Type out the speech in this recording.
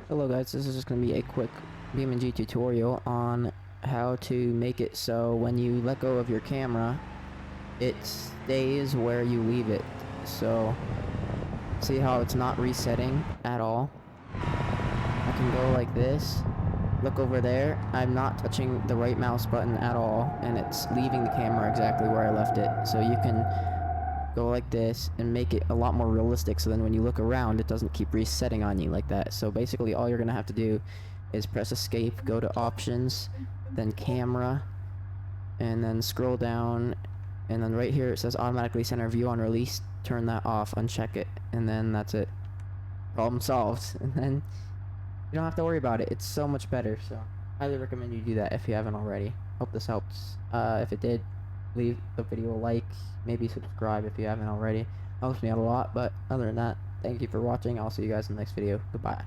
Hello guys, this is just going to be a quick BeamNG tutorial on how to make it so when you let go of your camera, it stays where you leave it. So, see how it's not resetting at all? I can go like this, look over there, I'm not touching the right mouse button at all, and it's leaving the camera exactly where I left it. So you can go like this and make it a lot more realistic, so then when you look around it doesn't keep resetting on you like that. So basically all you're gonna have to do is press escape, go to options, then camera, and then scroll down, and then right here it says automatically center view on release. Turn that off, uncheck it, and then that's it. Problem solved. And then you don't have to worry about it. It's so much better. So highly recommend you do that if you haven't already. Hope this helps. If it did, leave the video a like, maybe subscribe if you haven't already. Helps me out a lot. But other than that, thank you for watching. I'll see you guys in the next video. Goodbye.